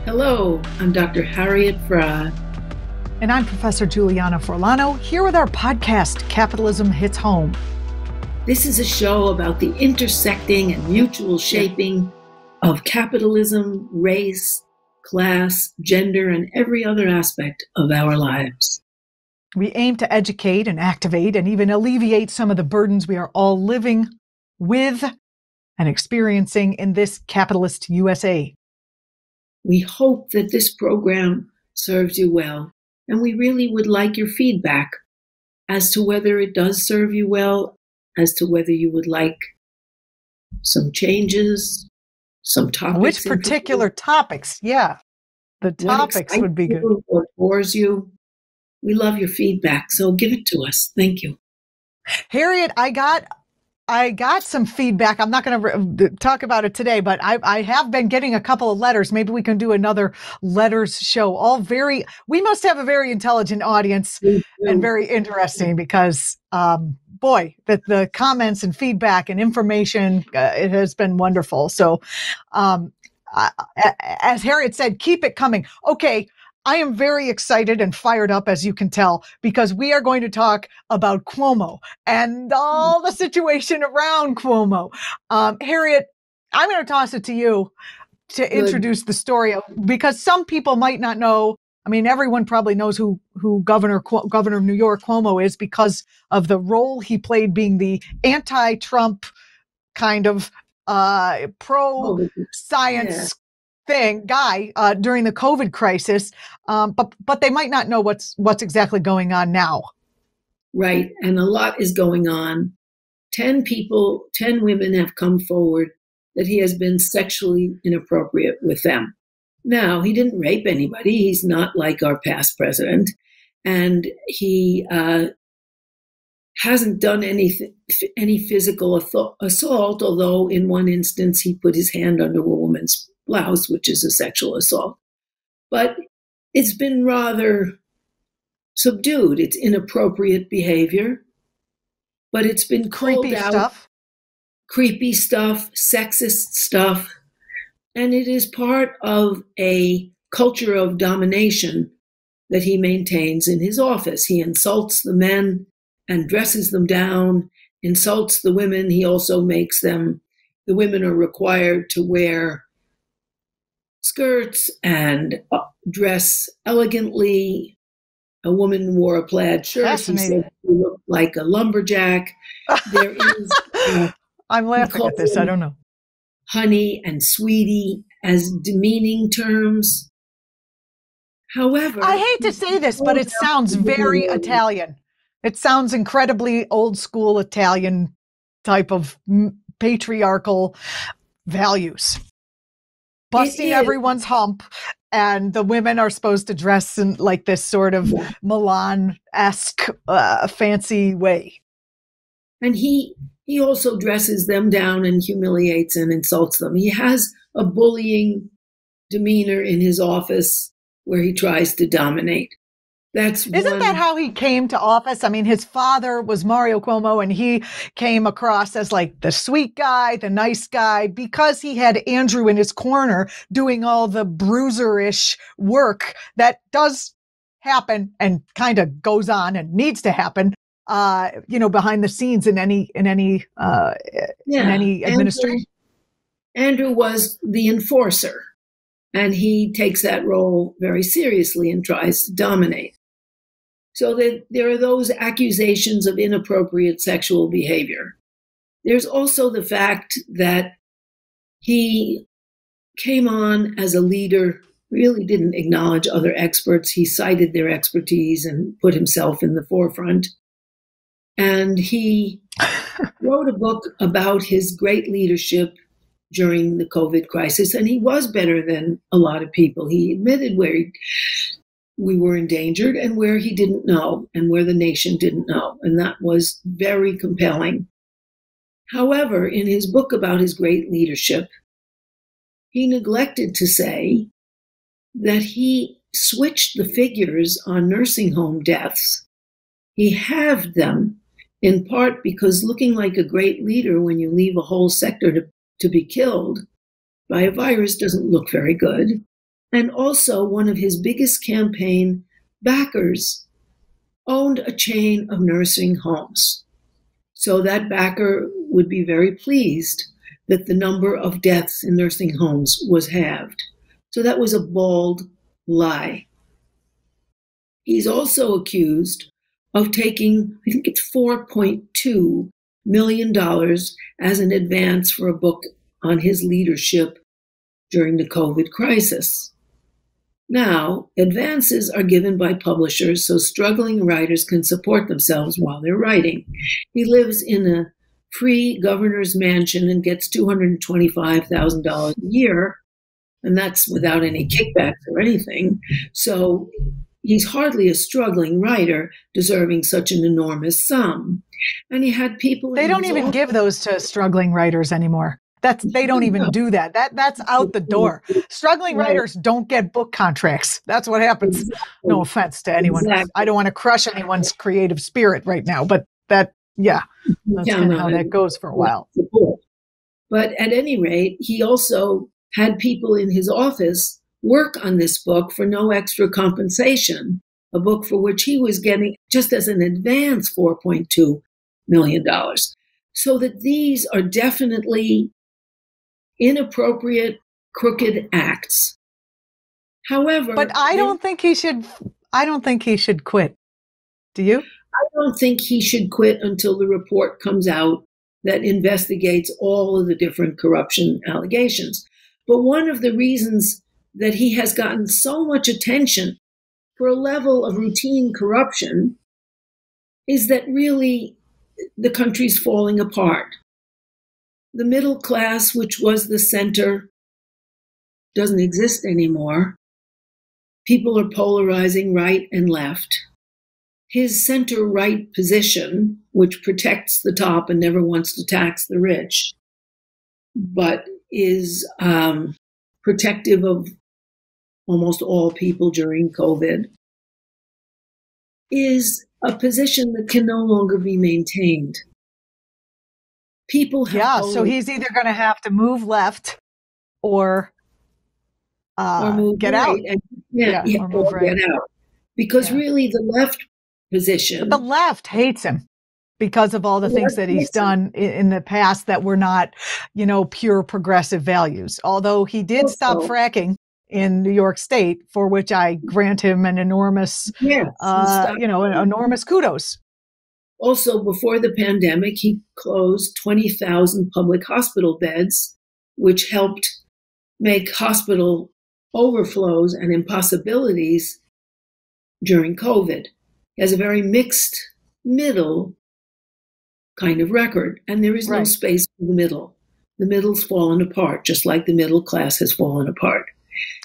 Hello, I'm Dr. Harriet Fraad. And I'm Professor Juliana Forlano, here with our podcast, Capitalism Hits Home. This is a show about the intersecting and mutual shaping of capitalism, race, class, gender, and every other aspect of our lives. We aim to educate and activate and even alleviate some of the burdens we are all living with and experiencing in this capitalist USA. We hope that this program serves you well, and we really would like your feedback as to whether it does serve you well, as to whether you would like some changes, some topics. Which particular topics? Yeah, the topics would be good. What bores you? We love your feedback, so give it to us. Thank you. Harriet, I got some feedback. I'm not going to talk about it today, but I have been getting a couple of letters. Maybe we can do another letters show. We must have a very intelligent audience and very interesting because, boy, the comments and feedback and information, it has been wonderful. So, as Harriet said, keep it coming. Okay. I am very excited and fired up, as you can tell, because we are going to talk about Cuomo and all the situation around Cuomo. Harriet, I'm going to toss it to you to introduce the story, because some people might not know. I mean, everyone probably knows who Governor of New York Cuomo is because of the role he played being the anti-Trump kind of pro-science guy during the COVID crisis, but they might not know what's exactly going on now. Right, and a lot is going on. 10 women have come forward that he has been sexually inappropriate with them. Now, he didn't rape anybody. He's not like our past president, and he hasn't done any physical assault, although in one instance he put his hand under a woman's blouse, which is a sexual assault. But it's been rather subdued. It's inappropriate behavior, but it's been called out. Creepy stuff, sexist stuff. And it is part of a culture of domination that he maintains in his office. He insults the men and dresses them down, insults the women. He also makes the women are required to wear skirts and dress elegantly. A woman wore a plaid shirt. He said she looked like a lumberjack. There is. I'm laughing at this. I don't know. Honey and sweetie as demeaning terms. However, I hate to say this, but it sounds very Italian. It sounds incredibly old school Italian type of patriarchal values. Busting everyone's hump, and the women are supposed to dress in like this sort of Milan-esque fancy way. And he also dresses them down and humiliates and insults them. He has a bullying demeanor in his office where he tries to dominate. Isn't that how he came to office? I mean, his father was Mario Cuomo, and he came across as like the sweet guy, the nice guy, because he had Andrew in his corner doing all the bruiser-ish work that does happen and kind of goes on and needs to happen, behind the scenes in any administration. Andrew was the enforcer, and he takes that role very seriously and tries to dominate. So there are those accusations of inappropriate sexual behavior. There's also the fact that he came on as a leader, really didn't acknowledge other experts. He cited their expertise and put himself in the forefront. And he wrote a book about his great leadership during the COVID crisis, and he was better than a lot of people. He admitted where we were endangered and where he didn't know and where the nation didn't know. And that was very compelling. However, in his book about his great leadership, he neglected to say that he switched the figures on nursing home deaths. He halved them in part because looking like a great leader when you leave a whole sector to be killed by a virus doesn't look very good. And also, one of his biggest campaign backers owned a chain of nursing homes. So that backer would be very pleased that the number of deaths in nursing homes was halved. So that was a bald lie. He's also accused of taking, I think it's $4.2 million as an advance for a book on his leadership during the COVID crisis. Now, advances are given by publishers so struggling writers can support themselves while they're writing. He lives in a free governor's mansion and gets $225,000 a year, and that's without any kickbacks or anything. So he's hardly a struggling writer deserving such an enormous sum. And he had people... They don't even give those to struggling writers anymore. They don't even do that. That's out the door. Struggling writers don't get book contracts. That's what happens. Exactly. No offense to anyone. Exactly. I don't want to crush anyone's creative spirit right now, but that's kind of how that goes for a while. But at any rate, he also had people in his office work on this book for no extra compensation, a book for which he was getting, just as an advance, $4.2 million. So that these are definitely inappropriate, crooked acts. However, but I don't think he should quit. Do you? I don't think he should quit until the report comes out that investigates all of the different corruption allegations. But one of the reasons that he has gotten so much attention for a level of routine corruption is that really the country's falling apart. The middle class, which was the center, doesn't exist anymore. People are polarizing right and left. His center-right position, which protects the top and never wants to tax the rich, but is protective of almost all people during COVID, is a position that can no longer be maintained. People have so he's either going to have to move left or move get right. out. Or move right. Get out. Because really the left position... But the left hates him because of all the things that he's done in the past that were not, pure progressive values. Although he did stop fracking in New York State, for which I grant him an enormous, enormous kudos. Also, before the pandemic, he closed 20,000 public hospital beds, which helped make hospital overflows and impossibilities during COVID. He has a very mixed middle kind of record, and there is no space for the middle. The middle's fallen apart, just like the middle class has fallen apart.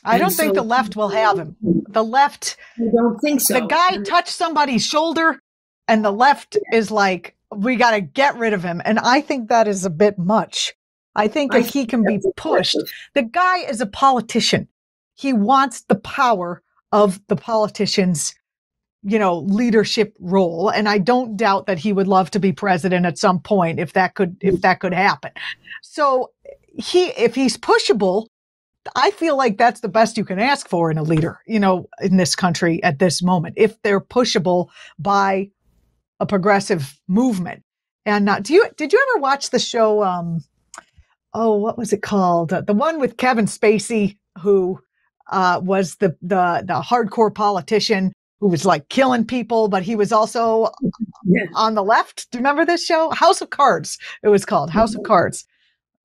I don't think the left will have him. The left... I don't think so. The guy touched somebody's shoulder, and the left is like, we got to get rid of him. And I think that is a bit much. I think if he can be pushed, the guy is a politician. He wants the power of the politician's, leadership role. And I don't doubt that he would love to be president at some point if that could happen. So if he's pushable, I feel like that's the best you can ask for in a leader, in this country at this moment, if they're pushable by a progressive movement. And did you ever watch the show? What was it called? The one with Kevin Spacey, who was the hardcore politician who was like killing people, but he was also on the left. Do you remember this show? House of Cards. It was called House of Cards.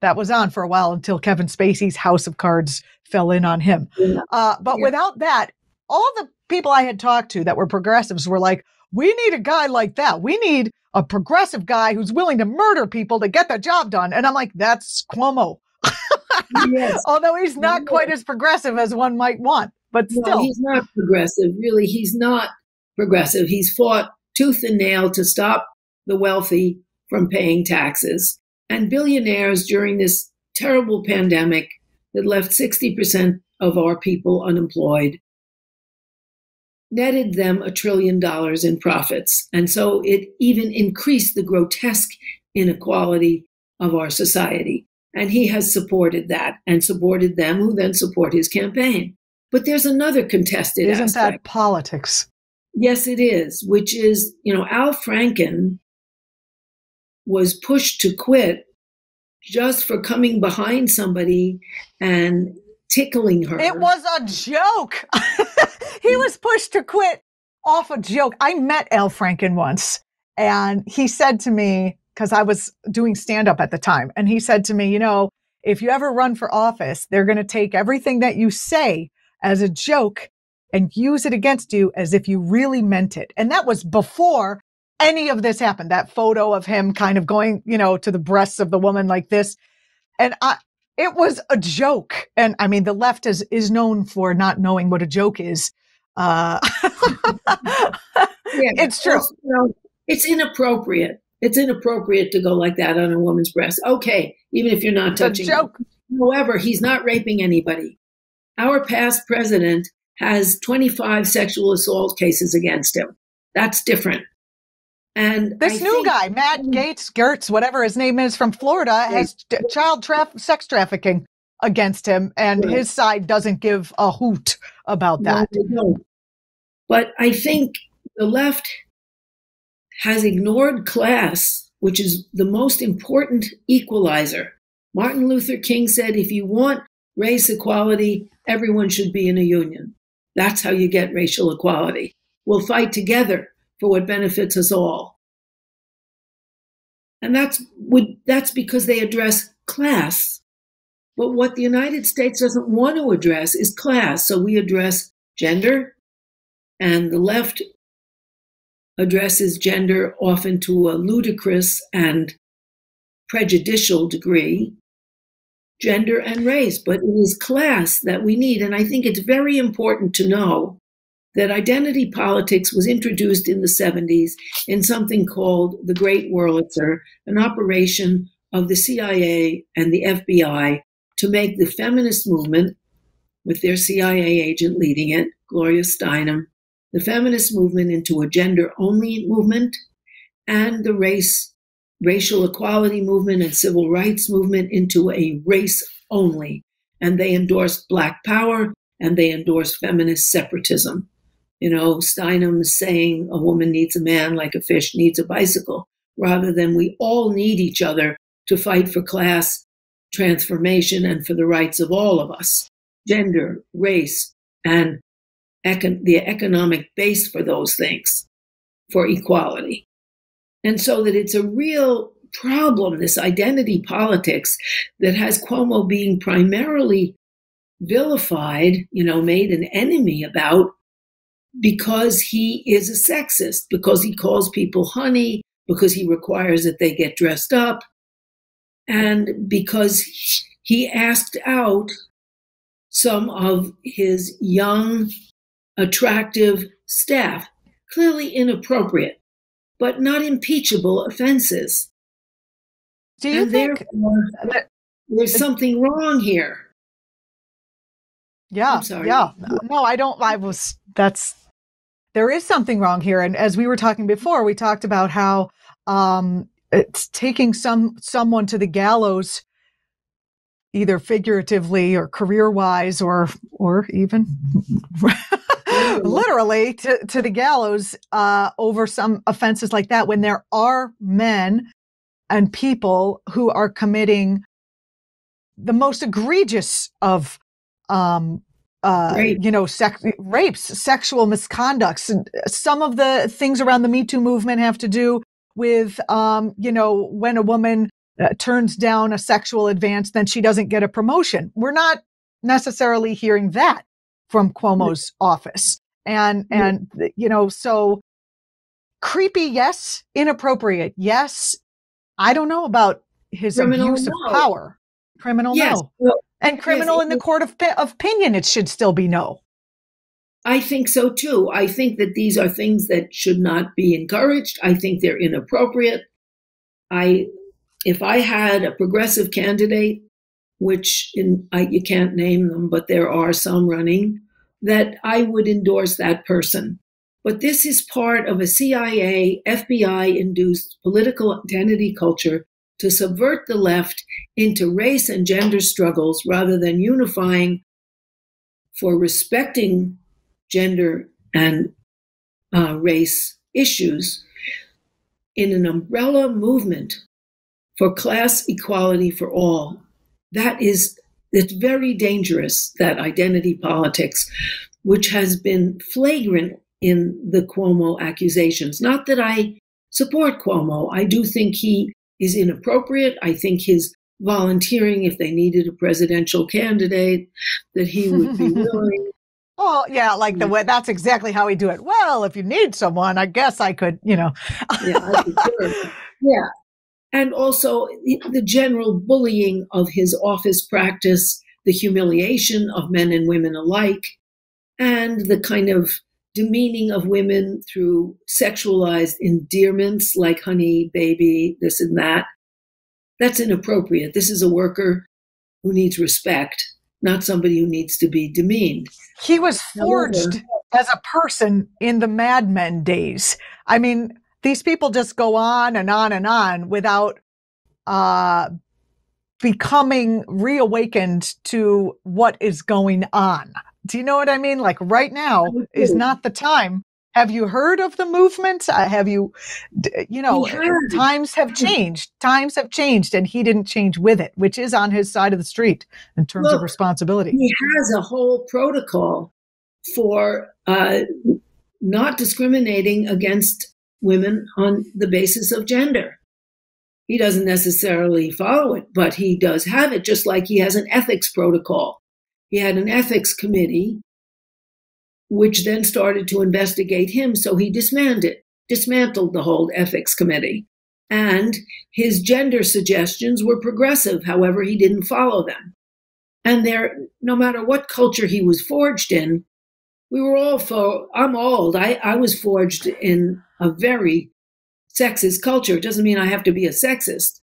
That was on for a while until Kevin Spacey's House of Cards fell in on him. But without that, all the people I had talked to that were progressives were like, we need a guy like that. We need a progressive guy who's willing to murder people to get the job done. And I'm like, that's Cuomo. Yes. Although he's not quite as progressive as one might want, but still. No, he's not progressive. Really, he's not progressive. He's fought tooth and nail to stop the wealthy from paying taxes. And billionaires during this terrible pandemic that left 60% of our people unemployed netted them $1 trillion in profits. And so it even increased the grotesque inequality of our society. And he has supported that and supported them who then support his campaign. But there's another contested Isn't aspect. that politics? Yes, it is, which is, Al Franken was pushed to quit just for coming behind somebody and tickling her. It was a joke. He was pushed to quit off a joke. I met Al Franken once, and he said to me, because I was doing stand-up at the time, and he said to me, if you ever run for office, they're going to take everything that you say as a joke and use it against you as if you really meant it. And that was before any of this happened. That photo of him kind of going, to the breasts of the woman like this. And it was a joke. And I mean, the left is known for not knowing what a joke is. Yeah, it's true. It's inappropriate. It's inappropriate to go like that on a woman's breast. Okay, even if you're not touching. It's a joke. However, he's not raping anybody. Our past president has 25 sexual assault cases against him. That's different. And this new guy, Matt Gertz, whatever his name is, from Florida, has sex trafficking against him, and his side doesn't give a hoot about that. No. But I think the left has ignored class, which is the most important equalizer. Martin Luther King said, if you want race equality, everyone should be in a union. That's how you get racial equality. We'll fight together for what benefits us all. And that's because they address class. But what the United States doesn't want to address is class. So we address gender, and the left addresses gender often to a ludicrous and prejudicial degree, gender and race, but it is class that we need. And I think it's very important to know that identity politics was introduced in the 70s in something called the Great Wurlitzer, an operation of the CIA and the FBI to make the feminist movement, with their CIA agent leading it, Gloria Steinem, the feminist movement into a gender-only movement, and the racial equality movement and civil rights movement into a race-only. And they endorsed Black power, and they endorsed feminist separatism. Steinem saying a woman needs a man like a fish needs a bicycle, rather than we all need each other to fight for class transformation and for the rights of all of us, gender, race, and the economic base for those things, for equality. And so that it's a real problem, this identity politics that has Cuomo being primarily vilified, made an enemy about, because he is a sexist, because he calls people honey, because he requires that they get dressed up, and because he asked out some of his young, attractive staff, clearly inappropriate, but not impeachable offenses. Do you think there's something wrong here? Yeah. I'm sorry. Yeah. No, I don't. There is something wrong here. And as we were talking before, we talked about how it's taking someone to the gallows, either figuratively or career-wise, or even literally to the gallows over some offenses like that, when there are men and people who are committing the most egregious of rapes, sexual misconducts. And some of the things around the Me Too movement have to do with, when a woman turns down a sexual advance, then she doesn't get a promotion. We're not necessarily hearing that from Cuomo's office. And so creepy, yes. Inappropriate, yes. I don't know about his Criminal, abuse of power. Criminal, yes. no. Well, and criminal in the court of opinion, it should still be no. I think so too. I think that these are things that should not be encouraged. I think they're inappropriate. If I had a progressive candidate, which you can't name them, but there are some running, that I would endorse that person. But this is part of a CIA, FBI-induced political identity culture to subvert the left into race and gender struggles rather than unifying for respecting gender and race issues in an umbrella movement for class equality for all. It's very dangerous, that identity politics, which has been flagrant in the Cuomo accusations. Not that I support Cuomo. I do think he is inappropriate. I think his volunteering, if they needed a presidential candidate, that he would be willing. Oh, yeah, like the way, that's exactly how we do it. Well, if you need someone, I guess I could, Yeah, I could serve. Yeah. And also the general bullying of his office practice, the humiliation of men and women alike, and the kind of demeaning of women through sexualized endearments like honey, baby, this and that. That's inappropriate. This is a worker who needs respect, not somebody who needs to be demeaned. He was forged as a person in the Mad Men days. I mean, these people just go on and on and on without becoming reawakened to what is going on. Do you know what I mean? Like right now is not the time. Have you heard of the movement? Have you, times have changed. Times have changed, and he didn't change with it, which is on his side of the street in terms of responsibility. He has a whole protocol for not discriminating against women on the basis of gender. He doesn't necessarily follow it, but he does have it, just like he has an ethics protocol. He had an ethics committee, which then started to investigate him, so he dismantled the whole ethics committee. And his gender suggestions were progressive, however, he didn't follow them. And no matter what culture he was forged in, we were all I'm old. I was forged in a very sexist culture. It doesn't mean I have to be a sexist.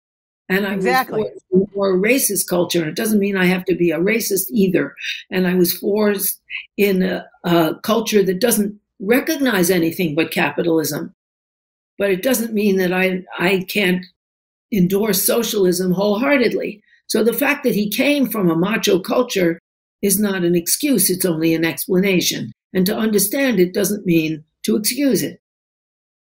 And I was forged in a more racist culture. And it doesn't mean I have to be a racist either. And I was forged in a culture that doesn't recognize anything but capitalism. But it doesn't mean that I can't endorse socialism wholeheartedly. So the fact that he came from a macho culture is not an excuse. It's only an explanation. And to understand it doesn't mean to excuse it.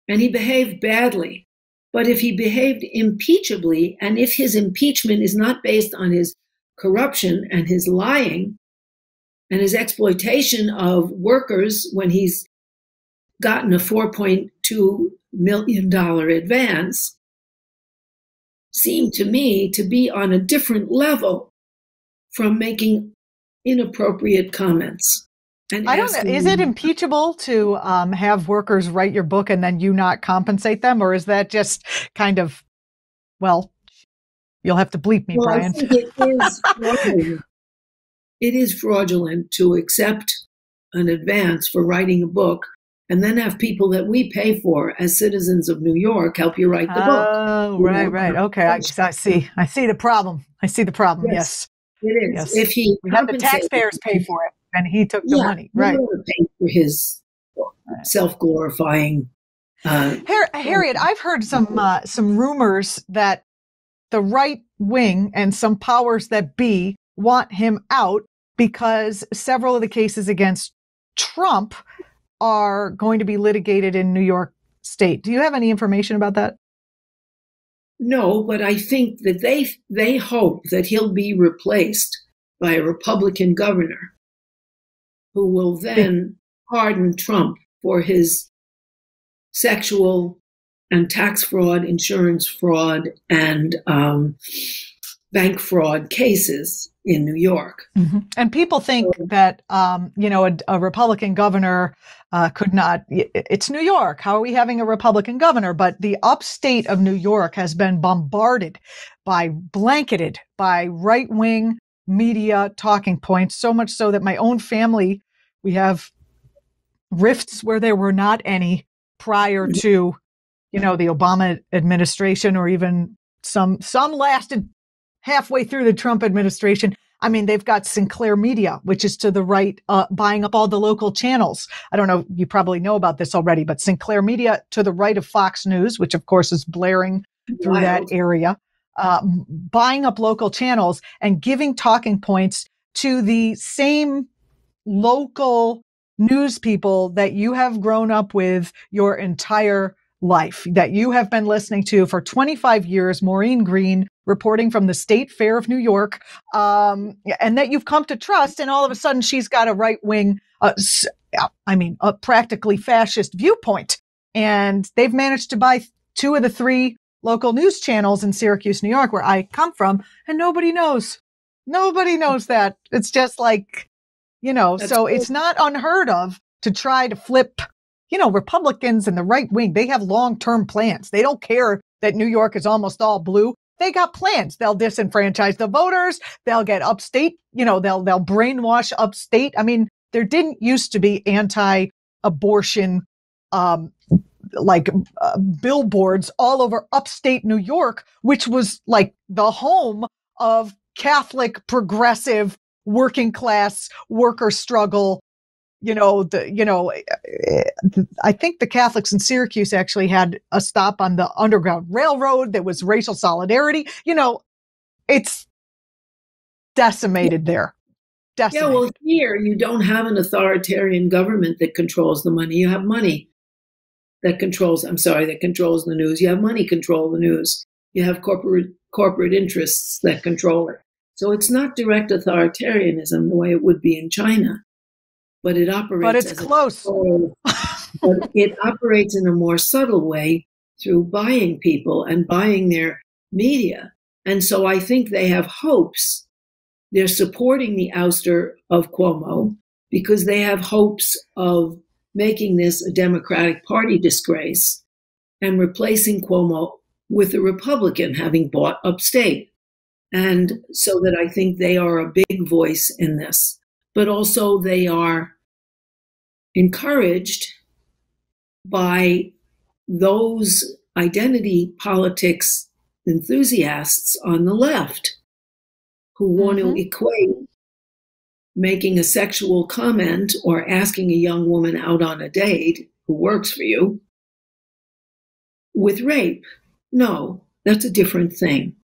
And he behaved badly. But if he behaved impeachably, and if his impeachment is not based on his corruption and his lying and his exploitation of workers when he's gotten a $4.2 million advance, seemed to me to be on a different level from making inappropriate comments. And I don't know. Is it impeachable to have workers write your book and then you not compensate them? Or is that just kind of, well, you'll have to bleep me, Brian. I think it is fraudulent. It is fraudulent to accept an advance for writing a book and then have people that we pay for as citizens of New York help you write the book. Oh, right. Okay. I see. I see the problem. Yes. It is. Yes. If he had the taxpayers pay for it and he took the money. Right. Pay for his self-glorifying. Harriet, I've heard some rumors that the right wing and some powers that be want him out because several of the cases against Trump are going to be litigated in New York State. Do you have any information about that? No, but I think that they hope that he'll be replaced by a Republican governor who will then pardon Trump for his sexual and tax fraud, insurance fraud, and bank fraud cases in New York. Mm-hmm. And people think that, a Republican governor could not, it's New York. How are we having a Republican governor? But the upstate of New York has been blanketed by right-wing media talking points, so much so that my own family, we have rifts where there were not any prior to, the Obama administration, or even some lasted halfway through the Trump administration. I mean, they've got Sinclair Media, which is to the right, buying up all the local channels. I don't know, you probably know about this already, but Sinclair Media to the right of Fox News, which of course is blaring through that area, buying up local channels and giving talking points to the same local news people that you have grown up with your entire life, that you have been listening to for 25 years, Maureen Green, reporting from the State Fair of New York, and that you've come to trust, and all of a sudden she's got a right-wing, a practically fascist viewpoint. And they've managed to buy 2 of the 3 local news channels in Syracuse, New York, where I come from, and nobody knows. Nobody knows that. It's just like, That's so cool. it's not unheard of to try to flip, Republicans and the right wing. They have long-term plans. They don't care that New York is almost all blue. They got plans. They'll disenfranchise the voters. They'll get upstate, they'll brainwash upstate. I mean, there didn't used to be anti-abortion, billboards all over upstate New York, which was like the home of Catholic, progressive, working class worker struggle. I think the Catholics in Syracuse actually had a stop on the Underground Railroad. There was racial solidarity. It's decimated there. Decimated. Yeah, well, here you don't have an authoritarian government that controls the money. You have money that controls the news. You have money control the news. You have corporate interests that control it. So it's not direct authoritarianism the way it would be in China, but it operates. But it's close. But it operates in a more subtle way through buying people and buying their media. And so I think they have hopes. They're supporting the ouster of Cuomo because they have hopes of making this a Democratic Party disgrace and replacing Cuomo with a Republican having bought upstate. And so that I think they are a big voice in this. But also they are encouraged by those identity politics enthusiasts on the left who want to equate making a sexual comment or asking a young woman out on a date who works for you with rape. No, that's a different thing.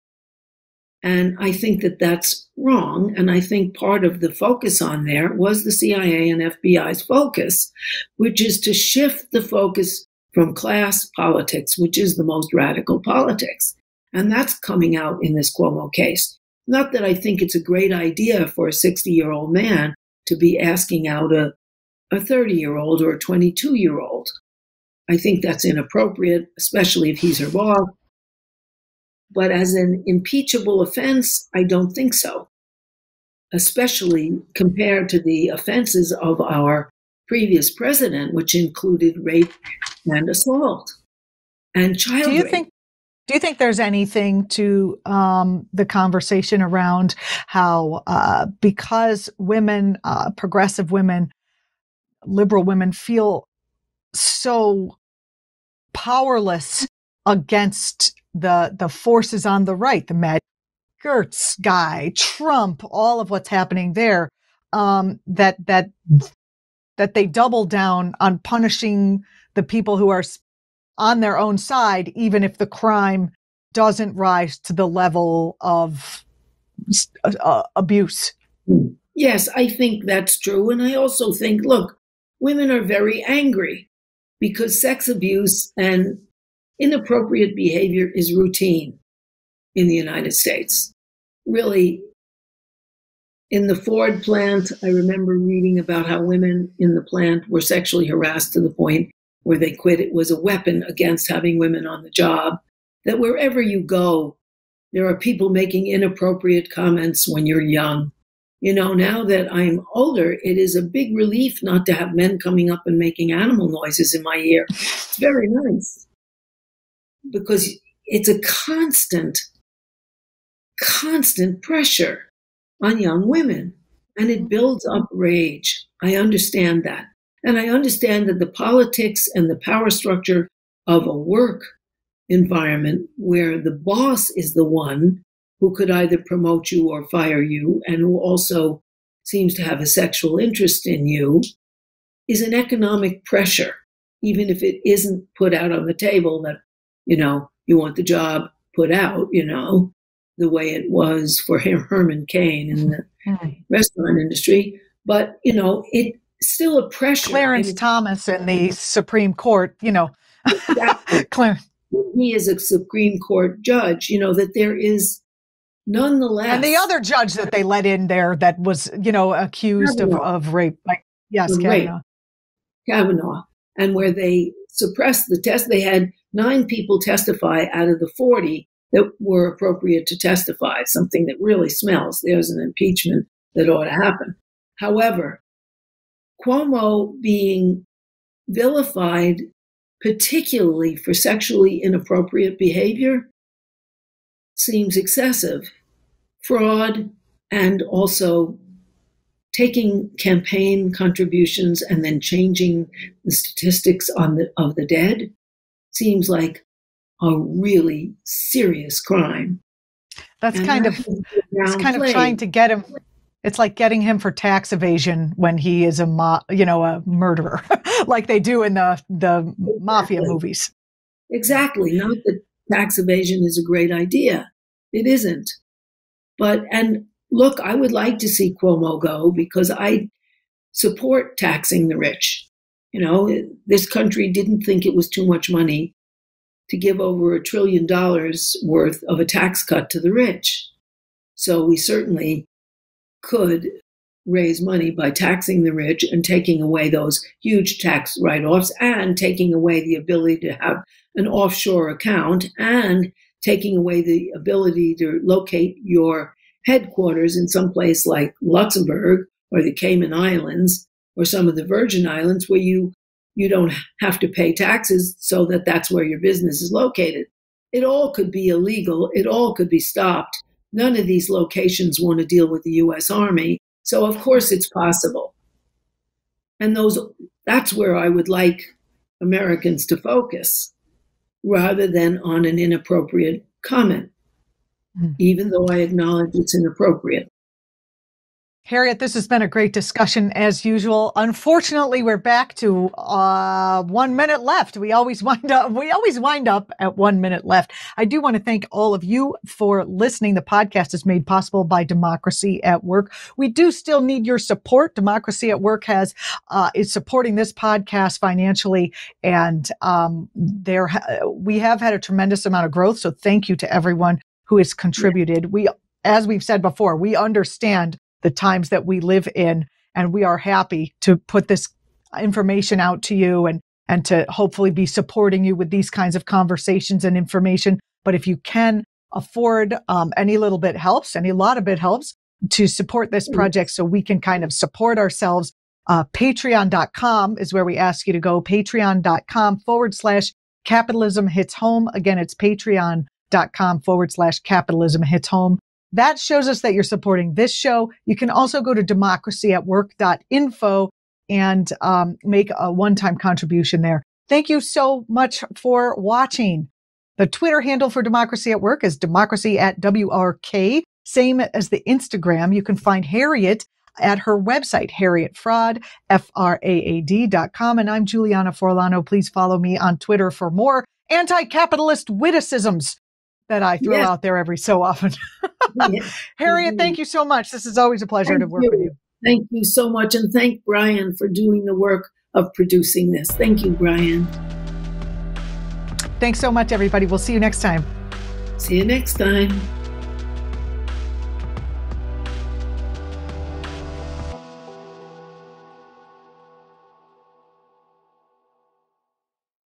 And I think that that's wrong. And I think part of the focus on there was the CIA and FBI's focus, which is to shift the focus from class politics, which is the most radical politics. And that's coming out in this Cuomo case. Not that I think it's a great idea for a 60-year-old man to be asking out a 30-year-old or a 22-year-old. I think that's inappropriate, especially if he's her boss. But as an impeachable offense, I don't think so, especially compared to the offenses of our previous president, which included rape and assault and child rape. Do you think there's anything to the conversation around how because women, progressive women, liberal women feel so powerless against the forces on the right, the Matt Gertz guy, Trump, all of what's happening there, that they double down on punishing the people who are on their own side, even if the crime doesn't rise to the level of abuse. Yes, I think that's true. And I also think, look, women are very angry because sex abuse and inappropriate behavior is routine in the United States. Really, in the Ford plant, I remember reading about how women in the plant were sexually harassed to the point where they quit. It was a weapon against having women on the job. That wherever you go, there are people making inappropriate comments when you're young. Now that I'm older, it is a big relief not to have men coming up and making animal noises in my ear. It's very nice. Because it's a constant pressure on young women, and it builds up rage. I understand that. And I understand that the politics and the power structure of a work environment where the boss is the one who could either promote you or fire you, and who also seems to have a sexual interest in you, is an economic pressure, even if it isn't put out on the table that, you want the job put out, the way it was for Herman Cain in the restaurant industry. But, it's still a pressure. Clarence Thomas in the Supreme Court, Exactly. He is a Supreme Court judge, that there is nonetheless. And the other judge that they let in there that was, accused of rape. Yes, Kavanaugh. And where they suppressed the test, they had 9 people testify out of the 40 that were appropriate to testify, something that really smells. There's an impeachment that ought to happen. However, Cuomo being vilified, particularly for sexually inappropriate behavior, seems excessive. Fraud and also taking campaign contributions and then changing the statistics of the dead seems like a really serious crime. It's kind of trying to get him. It's like getting him for tax evasion when he is a murderer, like they do in the mafia movies. Exactly. Not that tax evasion is a great idea. It isn't. And look, I would like to see Cuomo go because I support taxing the rich. This country didn't think it was too much money to give over $1 trillion worth of a tax cut to the rich. So we certainly could raise money by taxing the rich and taking away those huge tax write-offs and taking away the ability to have an offshore account and taking away the ability to locate your headquarters in some place like Luxembourg or the Cayman Islands or some of the Virgin Islands where you don't have to pay taxes so that's where your business is located. It all could be illegal. It all could be stopped. None of these locations want to deal with the U.S. Army. So, of course, it's possible. And that's where I would like Americans to focus rather than on an inappropriate comment, even though I acknowledge it's inappropriate. Harriet, this has been a great discussion as usual. Unfortunately, we're back to 1 minute left. We always wind up at 1 minute left. I do want to thank all of you for listening. The podcast is made possible by Democracy at Work. We do still need your support. Democracy at Work is supporting this podcast financially, and we have had a tremendous amount of growth. So thank you to everyone who has contributed. As we've said before, we understand the times that we live in, and we are happy to put this information out to you and to hopefully be supporting you with these kinds of conversations and information. But if you can afford any little bit helps, any lot of bit helps to support this project so we can kind of support ourselves. Patreon.com is where we ask you to go. Patreon.com/capitalism hits home. Again, it's patreon.com/capitalism hits home. That shows us that you're supporting this show. You can also go to democracyatwork.info and make a one-time contribution there. Thank you so much for watching. The Twitter handle for Democracy at Work is democracy@WRK, same as the Instagram. You can find Harriet at her website, harrietfraad, FRAAD.com. And I'm Juliana Forlano. Please follow me on Twitter for more anti-capitalist witticisms that I throw out there every so often. Harriet, thank you so much. This is always a pleasure to work with you. Thank you so much. And thank Brian for doing the work of producing this. Thank you, Brian. Thanks so much, everybody. We'll see you next time. See you next time.